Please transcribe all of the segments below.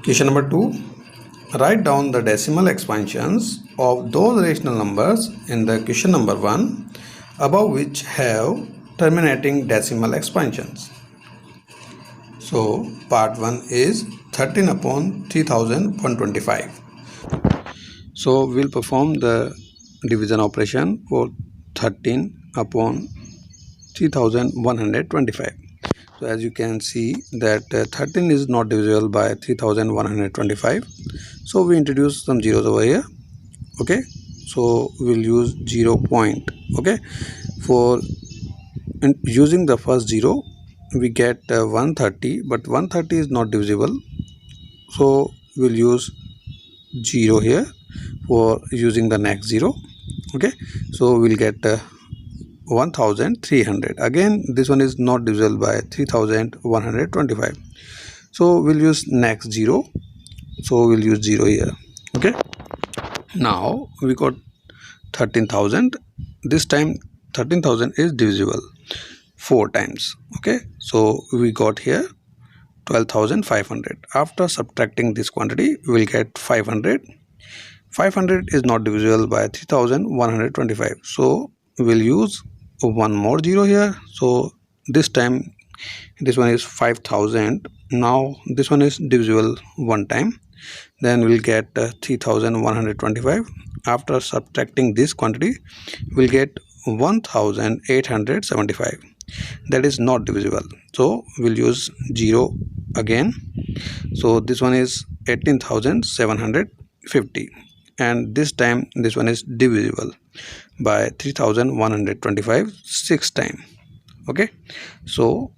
Question number 2. Write down the decimal expansions of those rational numbers in the question number 1 above which have terminating decimal expansions. So part 1 is 13 upon 3125. So we'll perform the division operation for 13 upon 3125. So as you can see that 13 is not divisible by 3125. So we introduce some zeros over here. Okay, so we'll use 0 point. Okay, for using the first 0 we get 130, but 130 is not divisible, so we'll use 0 here for using the next 0. Okay, so we'll get 1300. Again this one is not divisible by 3125, so we'll use next 0, so we'll use 0 here. Okay, now we got 13,000. This time 13,000 is divisible 4 times. Okay, so we got here 12,500. After subtracting this quantity we'll get 500. 500 is not divisible by 3125, so we'll use one more 0 here. So this time this one is 5,000. Now this one is divisible one time, then we'll get 3125. After subtracting this quantity we'll get 1875. That is not divisible, so we'll use 0 again. So this one is 18,750, and this time this one is divisible by 3125 6 times. Okay, so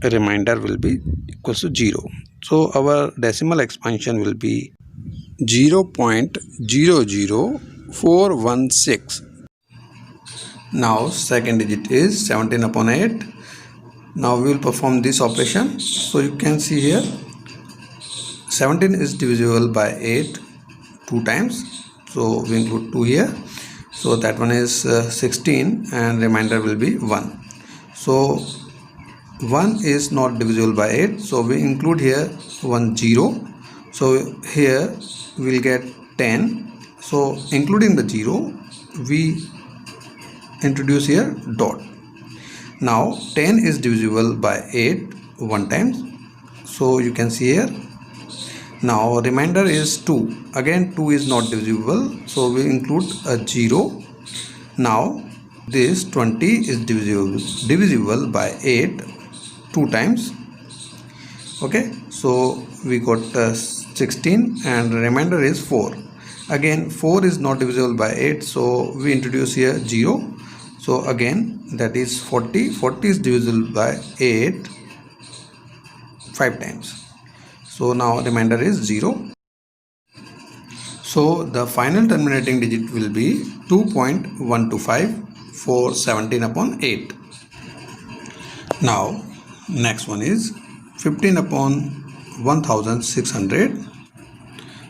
a remainder will be equals to 0. So our decimal expansion will be 0.00416. Now second digit is 17 upon 8. Now we will perform this operation. So you can see here 17 is divisible by 8 2 times, so we include 2 here, so that one is 16 and remainder will be 1. So 1 is not divisible by 8, so we include here 1 0, so here we will get 10. So including the 0 we introduce here dot. Now 10 is divisible by 8 one time, so you can see here. Now remainder is 2. Again 2 is not divisible, so we include a 0. Now this 20 is divisible by 8 2 times. Okay, so we got 16 and remainder is 4. Again 4 is not divisible by 8, so we introduce here 0. So again that is 40. 40 is divisible by 8 5 times. So now remainder is 0. So the final terminating digit will be 2.125 for 17 upon 8. Now next one is 15 upon 1600.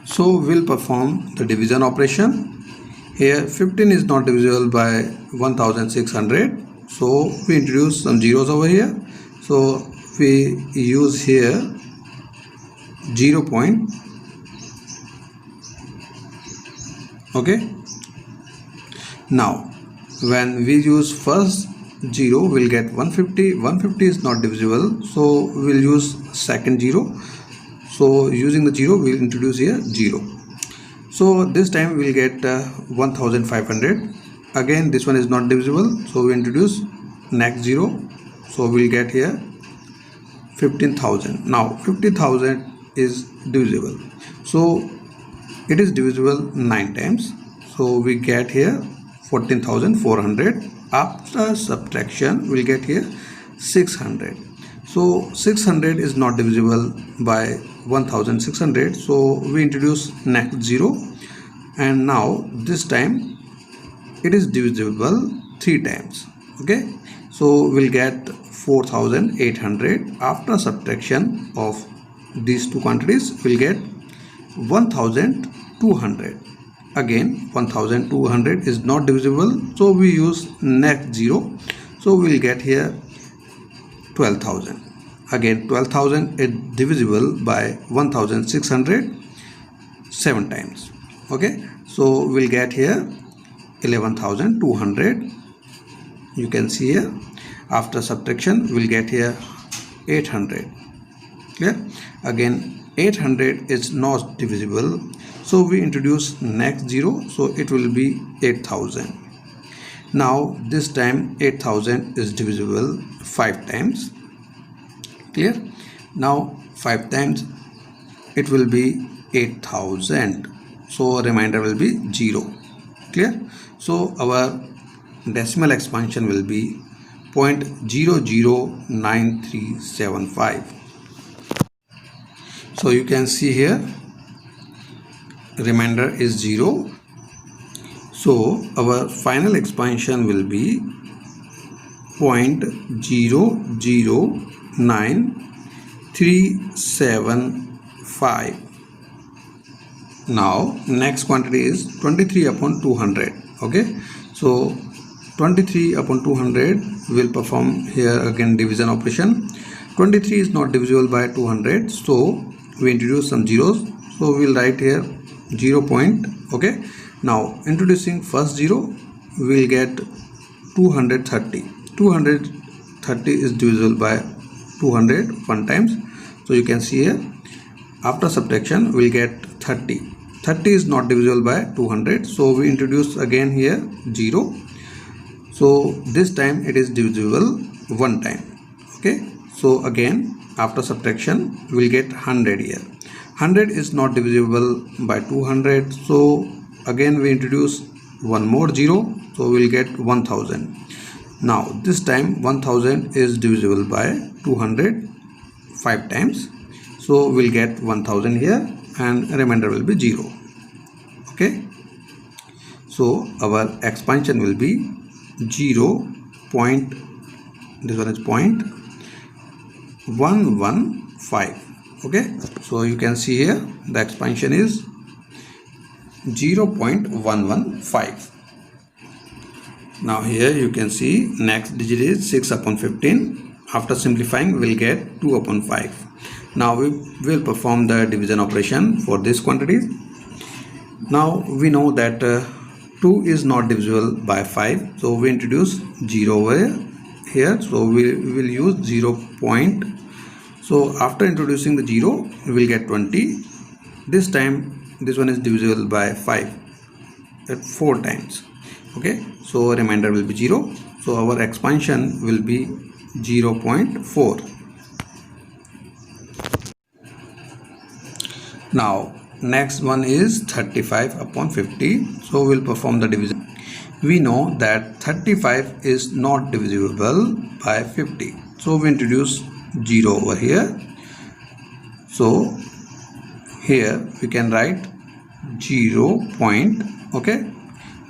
So we'll perform the division operation. Here 15 is not divisible by 1600, so we introduce some zeros over here. So we use here 0 point. Okay, now when we use first 0 we'll get 150. 150 is not divisible, so we'll use second 0. So using the 0 we'll introduce here 0. So this time we'll get 1500. Again this one is not divisible, so we introduce next 0. So we'll get here 15,000. Now 50,000 is divisible, so it is divisible 9 times, so we get here 14,400. After subtraction we'll get here 600. So 600 is not divisible by 1600, so we introduce next 0, and now this time it is divisible 3 times. Okay, so we'll get 4,800. After subtraction of these two quantities we'll get 1,200. Again 1,200 is not divisible, so we use next 0, so we'll get here 12,000. again 12,000 is divisible by 1,600 7 times. Okay, so we'll get here 11,200. You can see here, after subtraction we'll get here 800. Clear? Again 800 is not divisible, so we introduce next zero, so it will be 8,000. Now this time 8,000 is divisible 5 times. Clear? Now 5 times it will be 8,000, so remainder will be 0. Clear? So our decimal expansion will be 0.009375. So you can see here remainder is 0. So our final expansion will be 0.009375. Now next quantity is 23 upon 200. Okay, so 23 upon 200 will perform here again division operation. 23 is not divisible by 200, so we introduce some zeros, so we'll write here 0 point. Okay, now introducing first zero, we'll get 230. 230 is divisible by 200 one times, so you can see here after subtraction we'll get 30. 30 is not divisible by 200, so we introduce again here 0, so this time it is divisible one time. Okay, so again after subtraction we'll get 100 here. 100 is not divisible by 200, so again we introduce one more 0, so we'll get 1000. Now this time 1000 is divisible by 200 5 times, so we'll get 1000 here and remainder will be 0. Okay, so our expansion will be 0. This one is 0.115. Okay, so you can see here the expansion is 0.115. Now here you can see next digit is 6 upon 15. After simplifying we'll get 2 upon 5. Now we will perform the division operation for this quantity. Now we know that 2 is not divisible by 5, so we introduce 0 over here, so we will use 0 point. So after introducing the 0 we will get 20. This time this one is divisible by 5 at 4 times. Okay, so remainder will be 0, so our expansion will be 0.4. Now next one is 35 upon 50, so we'll perform the division. We know that 35 is not divisible by 50, so we introduce 0 over here, so here we can write 0 point. Okay,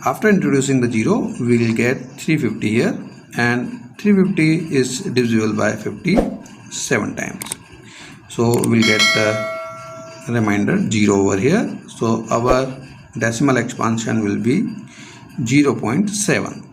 after introducing the 0 we will get 350 here, and 350 is divisible by 50 7 times, so we'll get the remainder 0 over here, so our decimal expansion will be 0.7.